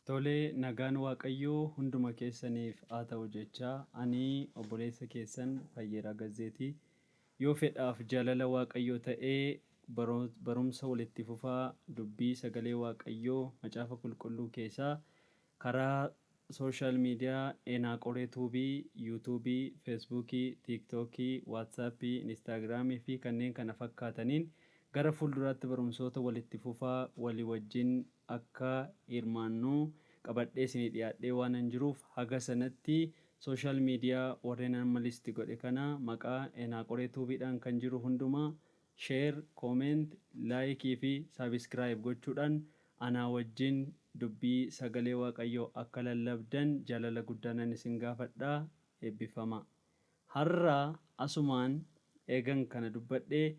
Tolee, nagaan Waaqayyoo hunduma keessaniif haa ta'u jechaa ani obboleessa keessan Fayyeeraa Gazzeetii yoo fedhaaf jaalala Waaqayyoo ta'ee barumsa walitti fufaa dubbii sagalee Waaqayyoo macaafa qulqulluu keessaa karaa sooshaal miidiyaa Eenaaqoree Tuubii, Yuutuubii, Feesbuukii, Tiiktookii, Waatsaappii, Inistaagiraamii fi kanneen kana fakkaataniin gara fuulduraatti barumsoota walitti fufaa walii wajjin akka hirmaannuu qabadhee isinii dhiyaadhee waan jiruuf haga sanatti sooshaal miidiyaa warreen amma listi godhe kana maqaa Eenaaqoree Tuubiidhaan kan jiru hundumaa sheer, kooment, laayikii fi saabiskiraayib gochuudhaan anaa wajjin dubbii sagalee Waaqayyoo akka lallabdan jaalala guddaanan isin gaafadhaa. Eebbifama. Har'aa asumaan eegan kana dubbadhee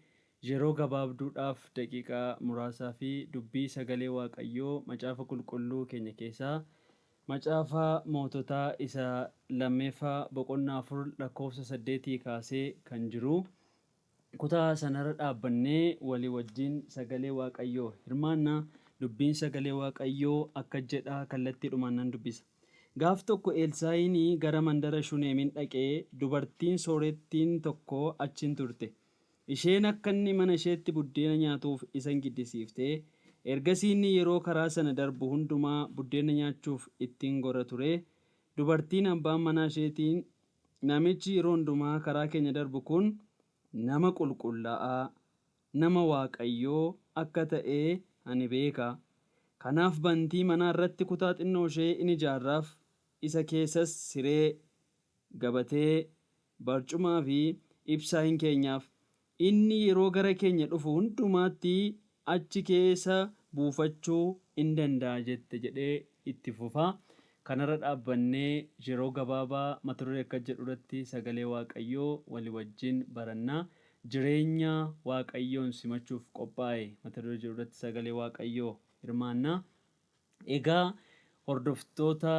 yeroo gabaabduudhaaf daqiiqaa muraasaa fi dubbii sagalee Waaqayyoo macaafa qulqulluu keenya keessaa macaafa moototaa isa lammeeffaa boqonnaa 4 lakkoofsa 8 kaasee kan jiru kutaa sanarra dhaabbannee walii wajjin sagalee Waaqayyoo hirmaannaa. Dubbiin sagalee Waaqayyoo akka jedhaa kallattiidhumaan nan dubbisa. Gaaf tokko Elsaa'iin gara mandara Shuneemin dhaqee dubartiin soorettiin tokko achiin turte. Isheen akka inni mana isheetti buddeena nyaatuuf isa giddisiiftee ergasii inni yeroo karaa sana darbu hundumaa buddeena nyaachuuf ittiin gora ture. Dubartiin abbaan manaa isheetiin namichi yeroo hundumaa karaa keenya darbu kun nama qulqullaa'aa nama Waaqayyoo akka ta'e ani beeka. Kanaaf bantii manaa irratti kutaa xinnoo ishee in ijaarraaf. Isa keessas siree, gabatee, barcumaa fi ibsaa hin keenyaaf. Inni yeroo gara keenya dhufu hundumaatti achi keessa buufachuu in danda'a jette jedhee itti fufaa. Kanarra dhaabbannee yeroo gabaabaa mata duree akka jedhu irratti sagalee Waaqayyoo walii wajjin barannaa. Jireenya Waaqayyoon simachuuf qophaa'e mata duree jedhu irratti sagalee Waaqayyoo hirmaannaa. Egaa hordoftoota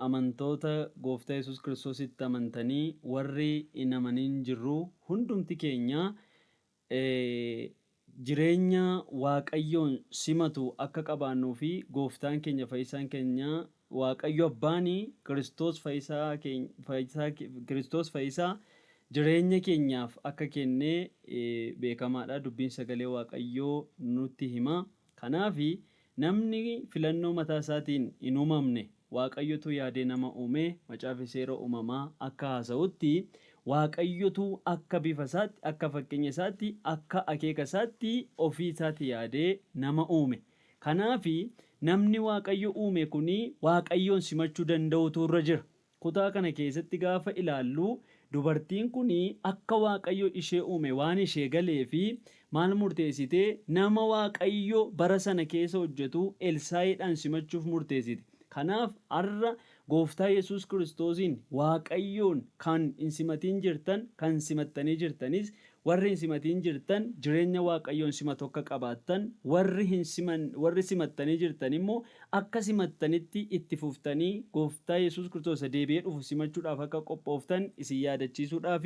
amantoota Gooftaa Yesuus Kiristoositti amantanii warri hin amanin jirru hundumti keenya jireenya Waaqayyoon simatu akka qabaannuu fi Gooftaan keenya fayyisaan keenya Waaqayyo abbaan Kiristoos fayyisaa jireenya keenyaaf akka kennee beekamaadha. Dubbiin sagalee Waaqayyoo nutti hima. Kanaaf namni filannoo mataa isaatiin hin uumamne Waaqayyotu yaadee nama uume. Macaafa seera uumamaa akka haasa'utti Waaqayyotu akka bifa isaatti, akka fakkeenya isaatti, akka akeeka isaatti ofii isaatti yaadee nama uume. Kanaaf namni Waaqayyo uume kun Waaqayyoon simachuu danda'utu irra jira. Kutaa kana keessatti gaafa ilaallu dubartiin kun akka Waaqayyo ishee uume waan ishee galee fi maal murteessite nama Waaqayyo bara sana keessa hojjetu Elsaa'iidhaan simachuuf murteessite. Kanaaf har'a Gooftaa Yesuus Kiristoosiin Waaqayyoon kan hin simatiin jirtan, kan simattanii jirtanis warri hin simatiin jirtan jireenya Waaqayyoon simatu akka qabaattan, warri simattanii jirtan immoo akka simattanitti itti fuftanii Gooftaa Yesuus Kiristoos deebi'ee dhufu simachuudhaaf akka qophooftan isin yaadachiisuudhaaf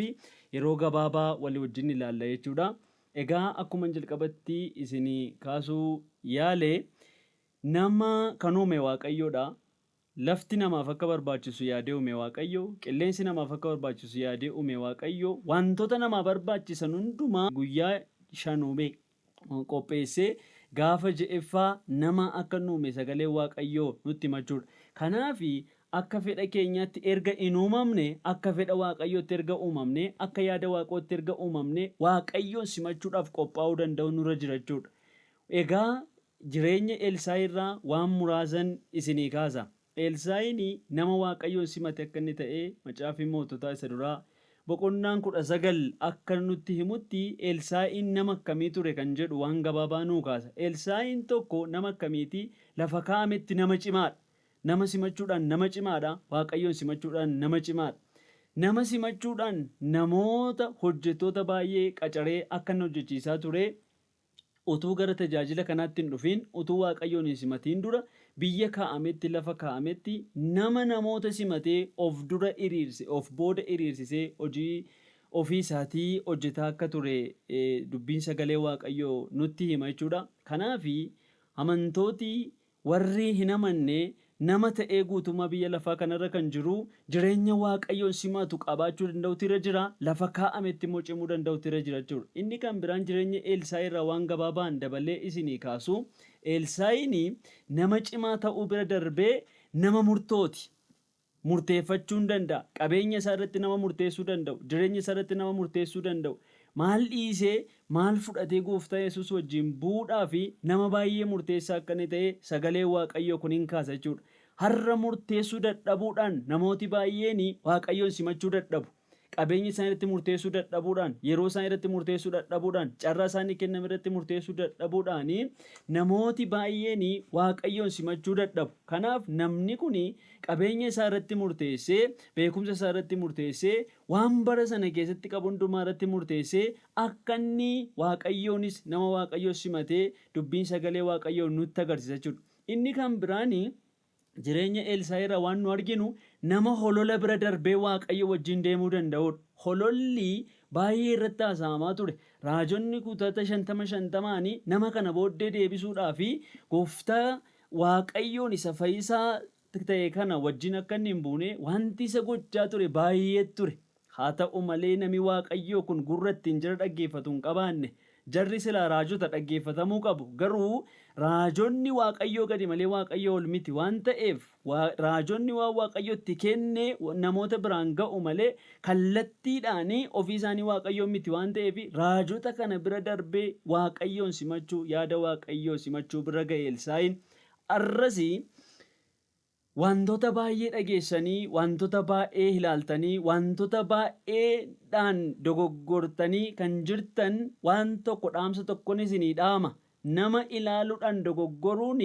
yeroo gabaabaa walii wajjin ilaalla jechuudha. Egaa akkuma jalqabatti isinii kaasuu yaale nama kan uume Waaqayyoodha. Lafti namaaf akka barbaachisu yaadee uume Waaqayyo, qilleensi namaaf akka barbaachisu yaadee uume Waaqayyo, wantoota namaa barbaachisan hundumaa guyyaa 5 uume qopheessee gaafa 6ffaa nama akka uume sagalee Waaqayyoo nutti himachuudha. Kanaaf akka fedha keenyaatti erga hin uumamne, akka fedha Waaqayyootti erga uumamne, akka yaada Waaqayyootti erga uumamne Waaqayyoon simachuudhaaf qophaa'uu danda'u nurra jira jechuudha. Egaa jireenya Elsaa'i irraa waan muraasan isinii kaasa. Elsaa'iin nama Waaqayyoon simate akka inni ta'e macaafa moototaa isa duraa boqonnaan 19 akka nutti himutti Elsaa'iin nama akkamii ture kan jedhu waan gabaabaa nuu kaasa. Elsaa'iin tokko nama akkamiiti? Lafa kaa'ametti nama cimaadha. Nama simachuudhaan nama cimaadha. Waaqayyoon simachuudhaan nama cimaadha. Nama simachuudhaan namoota hojjettoota baay'ee qacaree akka inni hojjechiisaa ture. Utuu gara tajaajila kanaatti hin dhufiin, utuu Waaqayyoon hin simatiin dura biyya kaa'ametti, lafa kaa'ametti nama namoota simatee of booda hiriirsisee hojii ofii isaatii hojjetaa akka ture dubbiin sagalee Waaqayyoo nutti hima jechuudha. Kanaaf amantooti warri hin amanne nama ta'ee guutummaa biyya lafaa kanarra kan jiru jireenya waaqayyoon simatu qabaachuu danda'utu irra jira, lafa kaa'ametti immoo cimuu danda'utu irra jira jechuudha. Inni kan biraan jireenya Elsaayi irraa waan gabaabaan dabalee isinii kaasu, Elsaayiin nama cimaa ta'uu bira darbee nama murtooti. Murteeffachuu danda'a. Qabeenya isaa irratti nama murteessuu danda'u. Jireenya isaa irratti nama murteessuu danda'u. Maal dhiisee maal fudhatee gooftaa Yesuus wajjin bu'uudhaa fi nama baay'ee murteessaa akka inni ta'e sagalee waaqayyoo kun hin kaasa jechuudha. Har'a murteessuu dadhabuudhaan namooti baay'een waaqayyoon simachuu dadhabu. Qabeenya isaanii irratti murteessuu dadhabuudhaan, yeroo isaanii irratti murteessuu dadhabuudhaan, carraa isaanii kenname irratti murteessuu dadhabuudhaan namooti baay'een waaqayyoon simachuu dadhabu. Kanaaf namni kun qabeenya isaa irratti murteessee, beekumsa isaa irratti murteessee, waan bara sana keessatti qabu hundumaa irratti murteessee akka inni waaqayyoonis nama waaqayyoo simatee dubbiin sagalee waaqayyoo nutti agarsiisa jechuudha. Inni kan biraan jireenya Elsaayi irraa waan nu arginu nama holola bira darbee waaqayyo wajjin deemuu danda'udha. Hololli baay'ee irratti haasa'amaa ture. Raajonni kutata 50 nama kana booddee deebisuudhaa fi gooftaa waaqayyoon isa fayyisaa ta'e kana wajjin akka inni hin buune wanti isa gochaa ture baay'ee ture. Haa ta'u malee nami waaqayyoo kun gurra ittiin jira dhaggeeffatu hin qabaanne. Jarri silaa raajota dhaggeeffatamuu qabu. Garuu raajonni waaqayyoo gadi malee waaqayyoo ol miti waan ta'eef raajonni waan waaqayyoo itti kenne namoota biraan ga'u malee kallattiidhaan ofii isaanii waaqayyoo miti waan ta'eef raajota kana bira darbee waaqayyoon simachuu, yaada waaqayyoo simachuu bira ga'e Elsaayiin. Arrasii wantoota baay'ee dhageessanii, wantoota baay'ee ilaaltanii, wantoota baay'eedhaan dogoggortanii kan jirtan waan tokko dhaamsa tokkoon isinii dhaama. Nama ilaaluudhaan dogoggoruun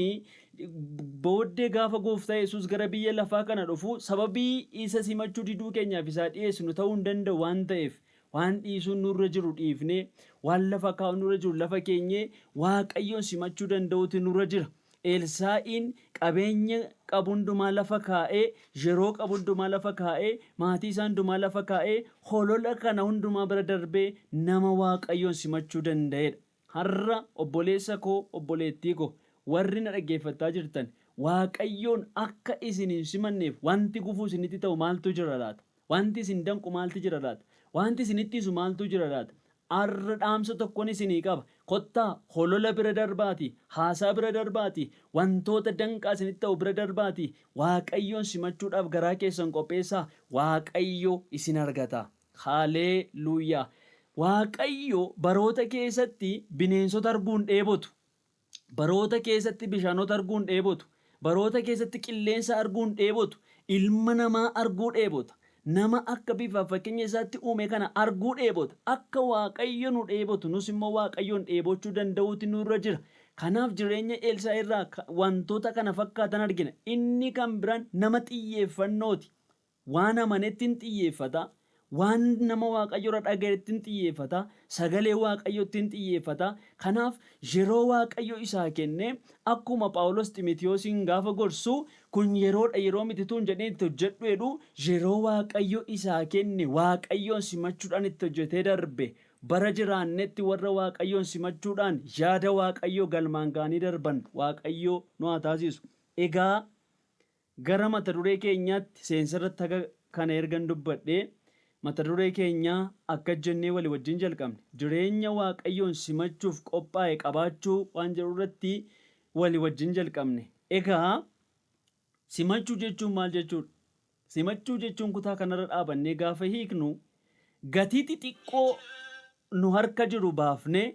booddee gaafa gooftaa Yesuus gara biyya lafaa kana dhufu sababii isa simachuu diduu keenyaaf isaa dhiyeessinu ta'uu hin danda'u waan ta'eef waan dhiisuun nurra jiru dhiifnee, waan lafa kaa'u nurra jiru lafa keenyee waaqayyoon simachuu danda'uutu nurra jira. Elsaa'iin qabeenya qabu hundumaa lafa kaa'ee, yeroo qabu hundumaa lafa kaa'ee, maatii isaa hundumaa lafa kaa'ee, holola kana hundumaa bira darbee nama waaqayyoon simachuu danda'edha. Har'a obboleessa koo, obboleettii koo, warri na dhaggeeffataa jirtan, waaqayyoon akka isin hin simanneef wanti gufuu isinitti ta'u maaltu jira laata? Wanti isin danqu maaltu jira laata? Wanti isinitti isu maaltu jira laata? Har'a dhaamsa tokkoon isinii qaba. Kottaa holola bira darbaati, haasaa bira darbaati, wantoota danqaa isinitti ta'u bira darbaati. Waaqayyoon simachuudhaaf garaa keessan qopheessaa. Waaqayyo isin argata. Haaleluuyaa. Waaqayyo baroota keessatti bineensota arguun dheebotu. Baroota keessatti bishaanota arguun dheebotu. Baroota keessatti qilleensa arguun dheebotu. Ilma namaa arguu dheebota. Nama akka bifaaf fakkeenya isaatti uume kana arguu dheebota. Akka waaqayyo nu dheebotu nus immoo waaqayyoon dheebochuu danda'uuti nurra jira. Kanaaf jireenya Elsaayi irraa wantoota kana fakkaatan argina. Inni kan biraan nama xiyyeeffannooti. Waan amanetti hin xiyyeeffata. Waan nama waaqayyo irraa dhagayetti hin xiyyeeffata. Sagalee waaqayyootti hin xiyyeeffata. Kanaaf yeroo waaqayyo isaa kenne akkuma Phaawulos Ximotewosiin gaafa gorsu kun yeroodha yeroo miti tuun jedhee itti hojjedhu jedhu yeroo waaqayyo isaa kenne waaqayyoon simachuudhaan itti hojjetee darbe. Bara jiraannetti warra waaqayyoon simachuudhaan yaada waaqayyoo galmaan ga'anii darban waaqayyoo nu haa taasisu. Egaa gara mata duree keenyaatti seensarratti kana ergan dubbadhee mata duree keenyaa akka jennee walii wajjin jalqabne jireenya waaqayyoon simachuuf qophaa'e qabaachuu waan jedhu irratti walii wajjin jalqabne. Egaa simachuu jechuun maal jechuudha? Simachuu jechuun kutaa kanarra dhaabannee gaafa hiiknu gatii xixiqqoo nu harka jiru baafnee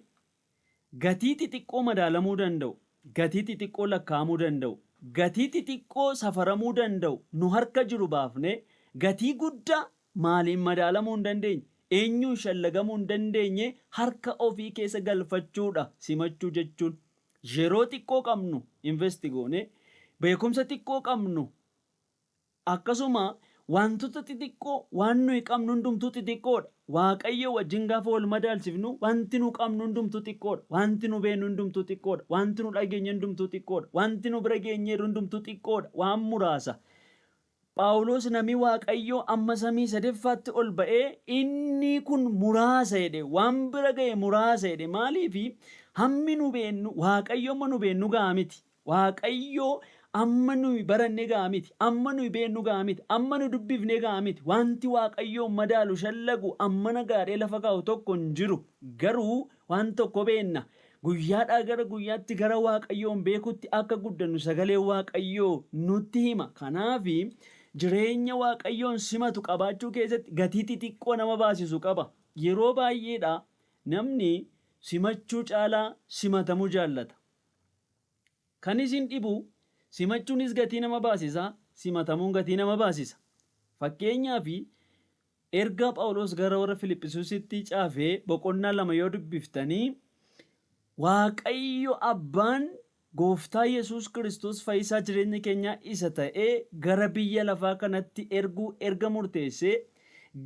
gatii xixiqqoo madaalamuu danda'u, gatii xixiqqoo lakkaa'amuu danda'u, gatii xixiqqoo safaramuu danda'u nu harka jiru baafnee gatii guddaa maaliin madaalamuu hin dandeenye, eenyuun shallagamuu hin dandeenye harka ofii keessa galfachuudha simachuu jechuun. Yeroo xiqqoo qabnu investi goone, beekumsa xiqqoo qabnu akkasuma wantoota xixiqqoo waan nuyi qabnu hundumtuu xixiqqoodha. Waaqayyo wajjin gaafa wal madaalsifnu wanti nu qabnu hundumtuu xiqqoodha. Wanti nu beeknu hundumtuu xiqqoodha. Wanti nu dhageenye hundumtuu xiqqoodha. Wanti nu bira geenye hundumtuu xiqqoodha. Waan muraasa. Phaawulos namni waaqayyoo amma samii sadeffaatti ol ba'ee inni kun muraasa jedhe, waan bira ga'e muraasa jedhe. Maaliif hammi nu beennu waaqayyo amma nu beennu ga'a miti. Waaqayyoo amma nuyi baranne ga'a miti, amma nuyi beennu ga'a miti, amma nu dubbifne ga'a miti. Wanti Waaqayyoo madaalu shallagu ammana gaadhee lafa kaa'u tokko hin jiru. Garuu waan tokko beenna. Guyyaadhaa gara guyyaatti gara Waaqayyoon beekutti akka guddannu sagalee Waaqayyoo nutti hima. Kanaafi jireenya Waaqayyoon simatu qabaachuu keessatti gatii xixiqqoo nama baasisu qaba. Yeroo baay'eedha namni simachuu caalaa simatamuu jaallata. Kan isin dhibu simachuunis gatii nama baasisa, simatamuun gatii nama baasisa. Fakkeenyaaf erga Phaawulos gara warra Filiphisiisitti caafee boqonnaa 2 yoo dubbiftanii Waaqayyo Abbaan Gooftaa Yesuus Kiristoos fayyisaa jireenya keenyaa isa ta'ee gara biyya lafaa kanatti erga murteessee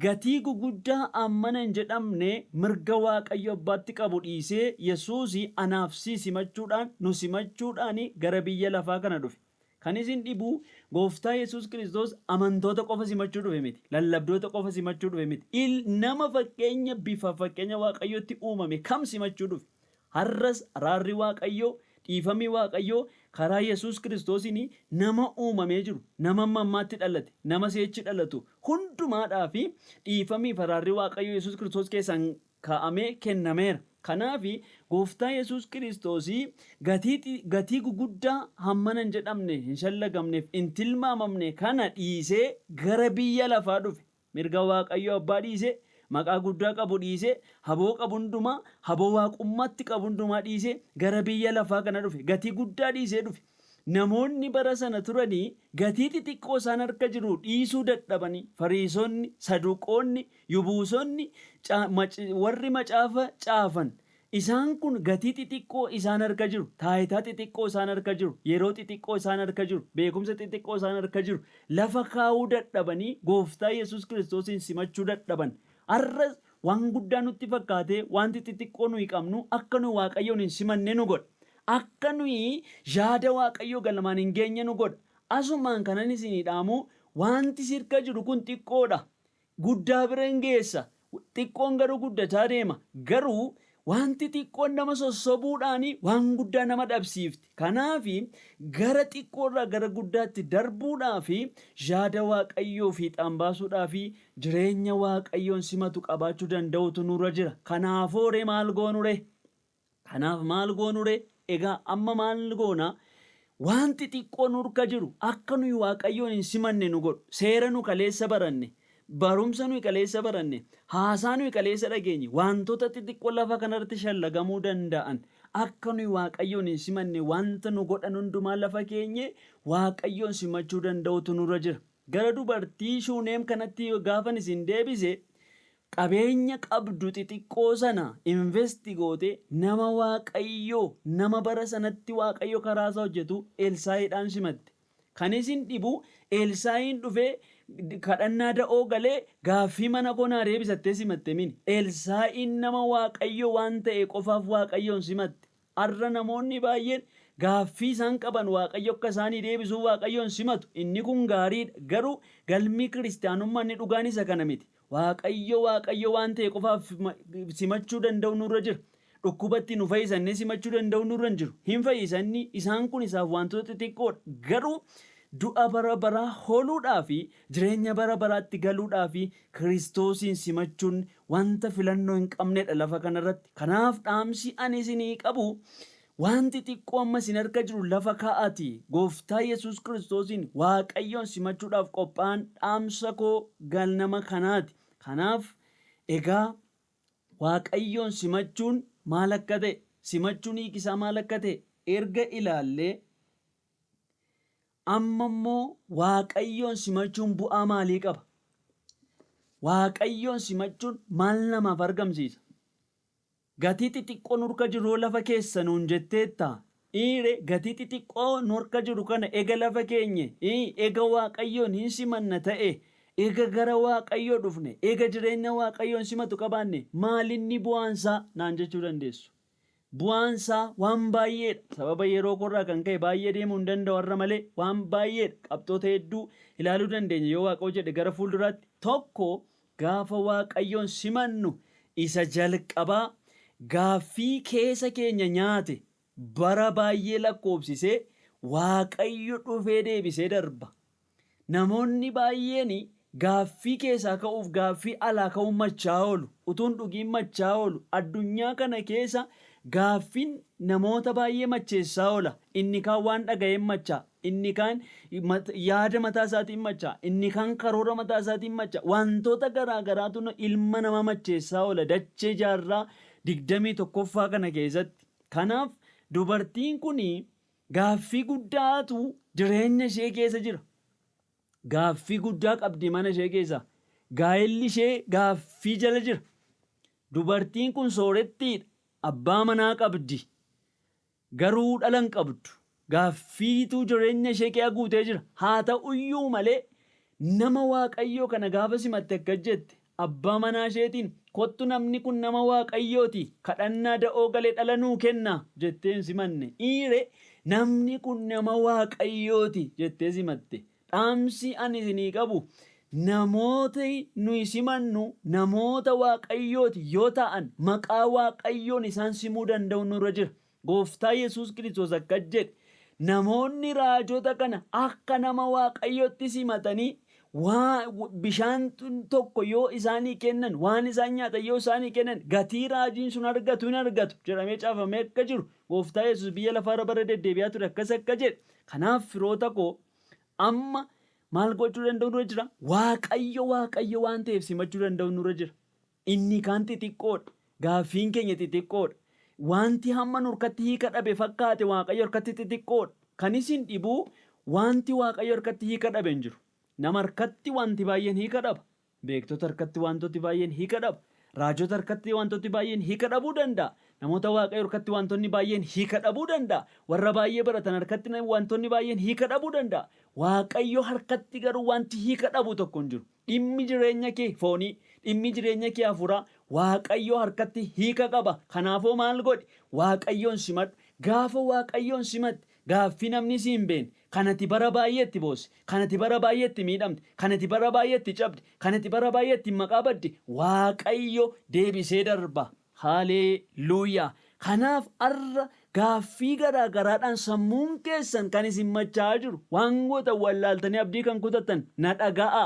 gatii guguddaa ammana hin jedhamne mirga Waaqayyo Abbaatti qabu dhiisee Yesuus anaaf si simachuudhaan nu simachuudhaan gara biyya lafaa kana dhufe. Kan isin dhibu Gooftaa Yesuus Kiristoos amantoota qofa simachuu dhufe miti. Lallabdoota qofa simachuu dhufe miti. Nama fakkeenya Waaqayyootti uumame kam simachuu dhufe. Har'as araarri Waaqayyoo, dhiifamni Waaqayyoo karaa Yesuus Kiristoosiin nama uumamee jiru, nama mammaatti dhalate, nama seechi dhalatu hundumaadhaa fi dhiifamii araarri Waaqayyoo Yesuus Kiristoos keessaan kaa'amee kennameera. Kanaaf Gooftaa Yesuus Kiristoos gatii guguddaa hammana hin jedhamne, hin shallagamneef, hin tilmaamamne kana dhiisee gara biyya lafaa dhufe. Mirga Waaqayyoo Abbaa dhiisee, maqaa guddaa qabu dhiisee, haboo qabu hundumaa, haboo waaqummaatti qabu hundumaa dhiisee gara biyya lafaa kana dhufe. Gatii guddaa dhiisee dhufe. Namoonni bara sana turanii gatii xixiqqoo isaan harka jiru dhiisuu dadhabanii Fariisonni, Saduqoonni, Yubuusonni, warri macaafa caafan isaan kun gatii xixiqqoo isaan harka jiru, taayitaa xixiqqoo isaan harka jiru, yeroo xixiqqoo isaan harka jiru, beekumsa xixiqqoo isaan harka jiru lafa kaa'uu dadhabanii Gooftaa Yesuus Kiristoosin simachuu dadhaban. Har'as waan guddaa nutti fakkaatee wanti xixiqqoo nuyi qabnu akka nuyi Waaqayyoon hin simanne nu godha. Akka nuyi yaada Waaqayyoo galmaan hin geenye nu godha. Asumaan kanan isinii dhaamu wanti sirka jiru kun xiqqoodha. Guddaa bira hin geessa. Xiqqoon garuu guddataa deema. Garuu wanti xiqqoon nama sossobuudhaan waan guddaa nama dhabsiifti. Kanaaf gara xiqqoorraa gara guddaatti darbuudhaaf yaada Waaqayyoo fiixaan baasuudhaaf jireenya Waaqayyoon simatu qabaachuu danda'utu nurra jira. Kanaafoo maal goonure? Kanaaf maal goonure? Egaa amma maal goona? Wanti xiqqoo nurka jiru akka nuyi Waaqayyoon hin simanne nu godhu. Seera nu kaleessa baranne, barumsa nuyi kaleessa baranne, haasaa nuyi kaleessa dhageenye, wantoota xixiqqoo lafa kanarratti shallagamuu danda'an akka nuyi Waaqayyoon hin simanne wanta nu godhan hundumaa lafa keenye Waaqayyoon simachuu danda'utu nurra jira. Gara dubartii Shuuneem kanatti gaafan isin deebise qabeenya qabdu xixiqqoo sana investi goote nama Waaqayyoo, nama bara sanatti Waaqayyo karaa isaa hojjetu Elsaa'iidhaan simatte. Kan isin dhibu Elsaa'iin dhufee kadhannaa da'oo galee gaaffii mana koo naa deebisattee simatte mini. Elsaa'iin nama Waaqayyoo waan ta'e qofaaf Waaqayyoon simatte. Har'a namoonni baay'een gaaffii isaan qaban Waaqayyo akka isaanii deebisuu Waaqayyoon simatu. Inni kun gaariidha. Garuu galmi kiristaanummaa inni dhugaan isa kana miti. Waaqayyo waan ta'e qofaaf simachuu danda'u nurra jira. Dhukkubatti nu fayyisannee simachuu danda'u nurra hin jiru. Hin fayyisanni isaan kun isaaf wantoota xixiqqoodha. Garuu du'a bara baraa hooluudhaa fi jireenya bara baraatti galuudhaa fi Kiristoosiin simachuun wanta filannoo hin qabnedha lafa kanarratti. Kanaaf dhaamsi ani isinii qabu wanti xiqqoo amma isin harka jiru lafa kaa'ati. Gooftaa Yesuus Kiristoosiin Waaqayyoon simachuudhaaf qophaa'an dhaamsa koo galnama kanaati. Kanaaf egaa Waaqayyoon simachuun maal akka ta'e, simachuun hiikisaa maal akka ta'e erga ilaallee amma immoo Waaqayyoon simachuun bu'aa maalii qaba? Waaqayyoon simachuun maal namaaf argamsiisa? Gatii xixiqqoo nurka jiru lafa keessa nuun jetteetta. Gatii xixiqqoo nurka jiru kana ega lafa keenye, ega Waaqayyoon hin simanna ta'e, ega gara Waaqayyoo dhufne, ega jireenya Waaqayyoon simatu qabaanne maalinni bu'aansaa naan jechuu dandeessu? Bu'aansaa waan baay'eedha. Sababa yeroo korraa kan ka'e baay'ee deemuu hin danda'u har'a malee waan baay'eedha. Qabxoota hedduu ilaaluu dandeenya yoo Waaqayyo jedhe gara fuulduraatti. Tokko gaafa Waaqayyoon simannu isa jalqabaa gaaffii keessa keenya nyaate bara baay'ee lakkoobsisee Waaqayyo dhufee deebisee darba. Namoonni baay'een gaaffii keessaa ka'uuf gaaffii alaa ka'uun machaa oolu. Utuun dhugiin machaa oolu. Addunyaa kana keessa gaaffiin namoota baay'ee macheessaa oola. Inni kaan waan dhaga'een machaa. Inni kaan yaada mataa isaatiin machaa. Inni kaan karoora mataa isaatiin machaa. Wantoota garaagaraatu ilma namaa macheessaa oola. Dachee jaarraa 21ffaa kana keessatti. Kanaaf dubartiin kun gaaffii guddaatu jireenya ishee keessa jira. Gaaffii guddaa qabdi mana ishee keessa. Gaa'elli ishee gaaffii jala jira. Dubartiin kun soorettiidha. Abbaa manaa qabdi. Garuu dhala hin qabdu. Gaaffiitu jireenya ishee keessa guutee jira. Haa ta'uyyuu malee nama Waaqayyoo kana gaafa simatte akka jette abbaa manaa isheetiin kottu namni kun nama Waaqayyooti. Kadhannaa da'oo galee dhala nuu kenna jettee hin simanne. Dhiire namni kun nama Waaqayyooti jettee simatte. Dhaamsi ani isinii qabu namoota nuyi simannu namoota Waaqayyooti yoo ta'an maqaa Waaqayyoon isaan simuu danda'u nurra jira. Gooftaa Yesuus Kiristoos akka jedhe namoonni raajota kana akka nama Waaqayyootti simatanii bishaan tokko yoo isaanii kennan waan isaan nyaatan yoo isaanii kennan gatii raajiin sun argatu hin argatu jedhamee caafamee akka jiru Gooftaa Yesuus biyya lafaarra bara deddeebi'aa ture akkas akka jedhe. Kanaaf firoota koo amma maal gochuu danda'u nurra jira? Waaqayyo waan ta'eef simachuu danda'u nurra jira. Inni kaan xixiqqoodha. Gaaffiin keenya xixiqqoodha. Wanti hamma nurkatti hiika dhabe fakkaate Waaqayyo harkatti xixiqqoodha. Kan isin dhibuu wanti Waaqayyo harkatti hiika dhabe hin jiru. Nama harkatti wanti baay'een hiika dhaba. Beektota harkatti wantooti baay'een hiika dhaba. Raajota harkatti wantooti baay'een hiika dhabuu danda'a. Namoota Waaqayyo harkatti wantoonni baay'een hiika dhabuu danda'a. Warra baay'ee baratan harkatti wantoonni baay'een hiika dhabuu danda'a. Waaqayyo harkatti garuu wanti hiika dhabu tokko hin jiru. Dhimmi jireenya kee foonii, dhimmi jireenya kee hafuuraa Waaqayyo harkatti hiika qaba. Kanaafuu maal godhi? Waaqayyoon simadhu. Gaafa Waaqayyoon simatte gaaffii namni si hin beekne kanati bara baay'eetti boosse, kanati bara baay'eetti miidhamte, kanati bara baay'eetti cabde, kanati bara baay'eetti maqaa badde Waaqayyo deebisee darba. Haaleluuyaa. Kanaaf har'a gaaffii garaagaraadhaan sammuun keessan kan isin machaa'aa jiru waan gootan wallaaltanii abdii kan kutattan na dhaga'a.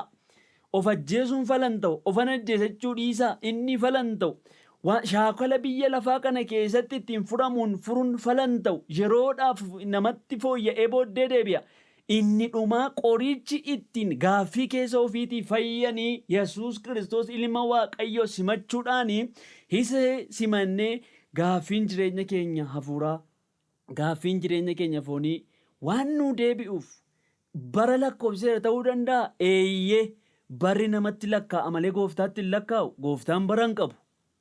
Of ajjeesuun falan ta'u, ofan ajjeesachuu dhiisaa inni falan ta'u. Shaakala biyya lafaa kana keessatti ittiin furuun falan ta'u yeroodhaaf namatti fooyya'ee booddee deebi'a. Inni dhumaa qorichi ittiin gaaffii keessa ofiitii fayyanii Yesuus Kiristoos ilma Waaqayyoo simachuudhaan isa simannee gaaffiin jireenya keenya hafuuraa, gaaffiin jireenya keenya foonii waan nu deebi'uuf bara lakkoofseera ta'uu danda'a. Eeyyee barri namatti lakkaa'a malee gooftaatti hin lakkaa'u. Gooftaan bara hin qabu.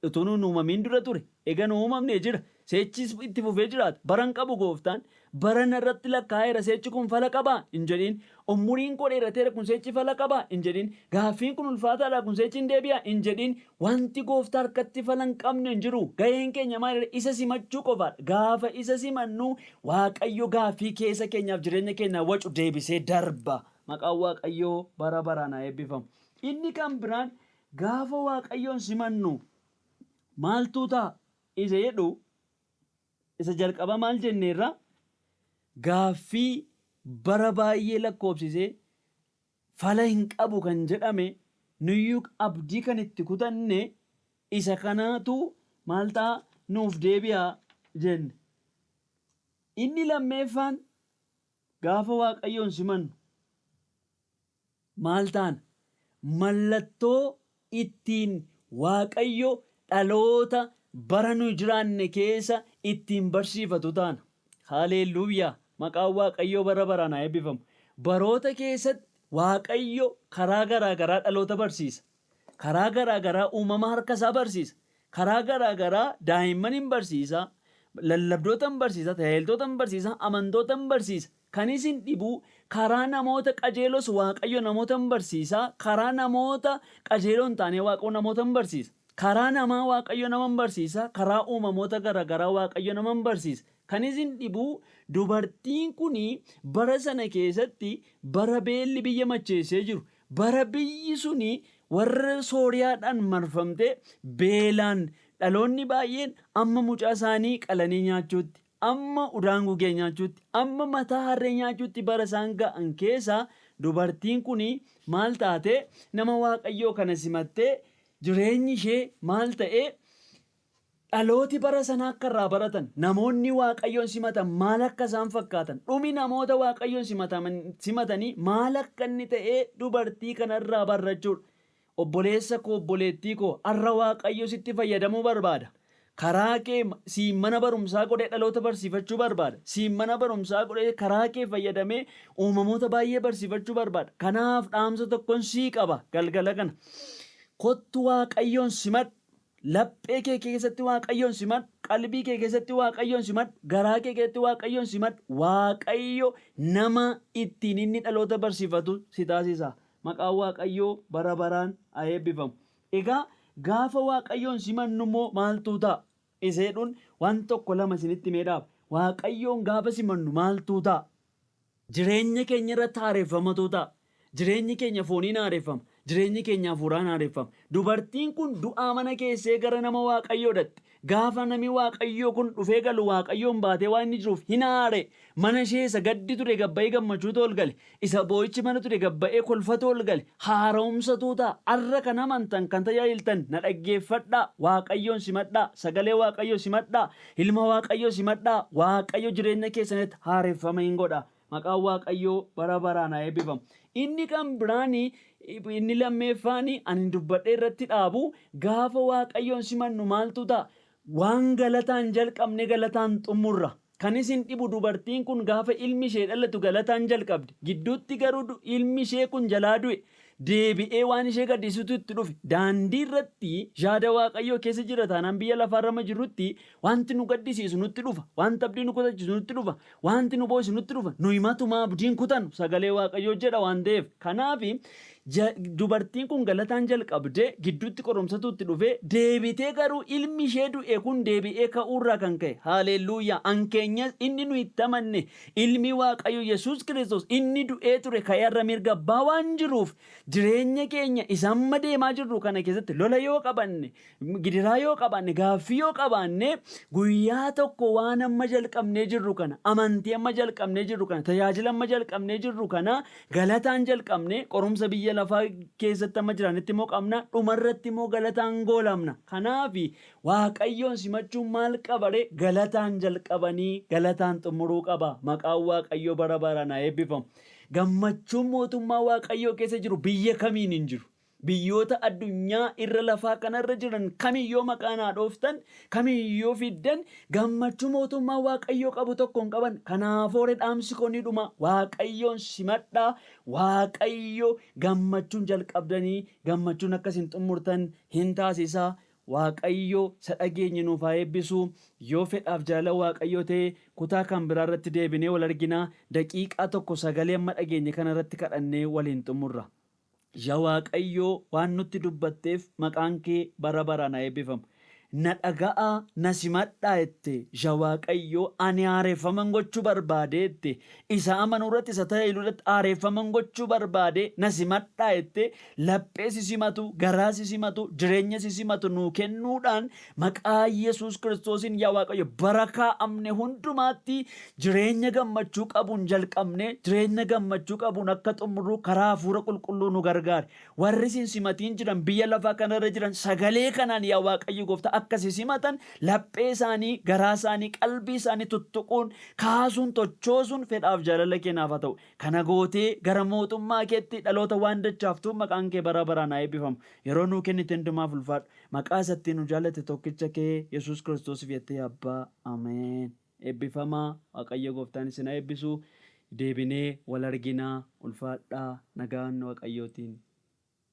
Utuu nuun uumamiin dura ture. Egaa nu uumamnee jira. Seechis itti fufee jiraata. Bara hin qabu gooftaan. Bara narratti lakkaa'eera seechi kun fala qabaa hin jedhiin. Umuriin koo dheerateera kun seechi fala qabaa hin jedhiin. Gaaffiin kun ulfaataadha kun seechi hin deebi'a hin jedhiin. Wanti gooftaa harkatti fala hin qabne hin jiru. Gaheen keenya maalidha? Isa simachuu qofaadha. Gaafa isa simannu Waaqayyo gaaffii keessa keenyaaf jireenya keenya wacu deebisee darba. Maqaan Waaqayyoo bara baraan haa eebbifamu. Inni kan biraan gaafa Waaqayyoon simannu maaltu ta'a? Isa jedhu isa jalqaba maal jenneerra gaaffii bara baay'ee lakkoofsisee fala hin qabu kan jedhame nuyyuu abdii kan itti kutanne isa kanaatu maal ta'a nuuf deebi'a jenne. Inni lammeeffaan gaafa Waaqayyoon simannu maal taana? Mallattoo ittiin Waaqayyo dhaloota bara nu jiraanne keessa ittiin barsiifatu taana. Haaleluuyaa. Maqaan Waaqayyoo bara baraan haa eebbifamu. Baroota keessatti Waaqayyo karaa garaagaraa dhaloota barsiisa. Karaa garaagaraa uumama harkasaa barsiisa. Karaa garaagaraa daa'imman hin barsiisa. Lallabdoota hin barsiisa. Tajaajiltoota hin barsiisa. Amantoota hin barsiisa. Kan isin dhibu karaa namoota qajeelos Waaqayyo namoota hin barsiisa. Karaa namoota qajeeloo hin taane Waaqayyo namoota hin barsiisa. Karaa namaa Waaqayyo nama hin barsiisa. Karaa uumamoota garaagaraa Waaqayyo nama hin barsiisa. Kan isin dhibu dubartiin kun bara sana keessatti bara beelli biyya macheessee jiru. Bara biyyi suni warra Sooriyaadhaan marfamtee beelaan dhaloonni baay'een amma mucaa isaanii qalanii nyaachuutti. amma udaan gugee nyaachuutti, amma mataa harree nyaachuutti bara isaan ga'an keessa dubartiin kun maal taate nama Waaqayyoo kana simattee jireenyi ishee maal ta'e dhalooti bara sana akka irraa baratan namoonni Waaqayyoon simatan maal akka isaan fakkaatan dhumi namoota Waaqayyoon simatanii maal akka inni ta'ee dubartii kanarraa barrachuudha. Obboleessa koo obboleettii koo har'a Waaqayyo sitti fayyadamuu barbaada. Karaa kee siin mana barumsaa godhee dhaloota barsiifachuu barbaada. Siin mana barumsaa godhee karaa kee fayyadamee uumamoota baay'ee barsiifachuu barbaada. Kanaaf dhaamsa tokkoon sii qaba galgala kana. Kottu Waaqayyoon simadhu. Laphee kee keessatti Waaqayyoon simadhu. Qalbii kee keessatti Waaqayyoon simadhu. Garaa kee keessatti Waaqayyoon simadhu. Waaqayyo nama ittiin inni dhaloota barsiifatu si taasisa. Maqaan Waaqayyoo bara baraan haa eebbifamu. Egaa gaafa Waaqayyoon simannu immoo maaltu ta'a? Iseedhuun waan tokko lama isinitti meedhaaf. Waaqayyoon gaafa simannu maaltu ta'a? Jireenya keenya irratti haareffamatu ta'a. Jireenyi keenya fooniin haareffama. Jireenyi keenya hafuuraan haareffama. Dubartiin kun du'aa mana keessee gara nama Waaqayyoo dhaqxe. Gaafa namni Waaqayyoo kun dhufee galu Waaqayyoon baatee waan inni jiruuf hin aare. Mana ishee isa gaddi ture gabba'ee gammachuutu ol gale. Isa boo'ichi mana ture gabba'ee kolfatu ol gale. Haaromsatu ta'a. Har'a kan amantan kan tajaajiltan na dhaggeeffadhaa. Waaqayyoon simadhaa. Sagalee Waaqayyoo simadhaa. Ilma Waaqayyoo simadhaa. Waaqayyo jireenya keessanitti haareffama hin godha. Maqaan Waaqayyoo bara baraan haa eebbifamu. Inni kan biraanii inni lammeeffaanii ani dubbadhee irratti dhaabu gaafa Waaqayyoon simannu maaltu ta'a? Waan galataan jalqabne galataan xumurra. Kan isin dhibu dubartiin kun gaafa ilmi ishee dhalatu galataan jalqabde. Gidduutti garuu ilmi ishee kun jalaa du'e. Deebi'ee waan ishee gaddisiisutu itti dhufe. Daandii irratti yaada Waaqayyoo keessa jira taanaan biyya lafaarra jirutti wanti nu gaddisiisu nutti dhufa. Wanti abdii nu kutachiisu nutti dhufa. Wanti nu boo'isu nutti dhufa. Nu himatumaa abdiin kutanu sagalee Waaqayyoo jedha waan ta'eef. Kanaaf dubartiin kun galataan jalqabde gidduutti qoromsatu itti dhufe deebitee garuu ilmi ishee du'e kun deebi'ee ka'uurraa kan ka'e. Haaleluyyaa. Ankeenya inni nu itti amanne ilmi Waaqayyo Yesuus Kiristoos inni du'ee ture ka'ee har'a mirga abbaa waan jiruuf jireenya keenya isa amma deemaa jirru kana keessatti lola yoo qabanne gidiraa yoo qabanne gaaffii yoo qabanne guyyaa tokko waan amma jalqabnee jirru kana amantii amma jalqabnee jirru kana tajaajila amma jalqabnee jirru kana galataan jalqabne qorumsa biyya lafaa keessatti amma jiranitti immoo qabna dhumarratti immoo galataan goolamna. Kanaaf Waaqayyoon simachuun maal qabare galataan jalqabanii galataan xumuruu qaba. Maqaan Waaqayyoo bara baraan haa eebbifamu. Gammachuun mootummaa Waaqayyoo keessa jiru biyya kamiin hin jiru. Biyyoota addunyaa irra lafaa kanarra jiran kamiyyoo maqaan haa dhooftan kamiyyoo fiddan gammachuu mootummaa Waaqayyoo qabu tokko hin qaban. Kanaafoo dhaamsi koo ni dhuma. Waaqayyoon simadhaa. Waaqayyo gammachuun jalqabdanii gammachuun akkasiin xumurtan hin taasisa. Waaqayyo isa dhageenye nuuf haa eebbisu. Yoo fedhaaf jaalala Waaqayyoo ta'e kutaa kan biraa irratti deebinee wal argina. Daqiiqaa tokko sagalee amma dhageenye kana irratti kadhannee waliin xumurra. Yaa Waaqayyoo waan nutti dubbatteef maqaan kee bara baraan haa eebbifamu. Na dhaga'aa na simadhaa jette yaa Waaqayyoo ani haareffaman gochuu barbaade jette isa amanuu irratti isa tajaajiluu irratti haareffaman gochuu barbaade na simadhaa jette laphee si simatu garaa si simatu jireenya si simatu nuu kennuudhaan maqaa Yesuus Kiristoosiin yaa Waaqayyo barakaa amne hundumaatti jireenya gammachuu qabuun jalqabne jireenya gammachuu qabuun akka xumurru karaa hafuura qulqulluu nu gargaari. Warri sin simatiin jiran biyya lafaa kanarra jiran sagalee kanaan yaa Waaqayyo gooftaa akkasii simatan laphee isaanii garaa isaanii qalbii isaanii tuttuquun kaasuun tochoosuun fedhaaf jaalala kennaaf haa ta'u. Kana gootee gara mootummaa keetti dhaloota waan dachaaftuuf maqaan kee bara baraan haa eebbifamu. Yeroo nuu kennite hundumaaf ulfaadhu. Maqaa isatti nu jaallate tokkicha kee Yesuus Kiristoosiif jettee abbaa ameen. Eebbifamaa Waaqayyo gooftaan isin haa eebbisu. Deebinee wal arginaa ulfaadhaa nagaan Waaqayyootiin.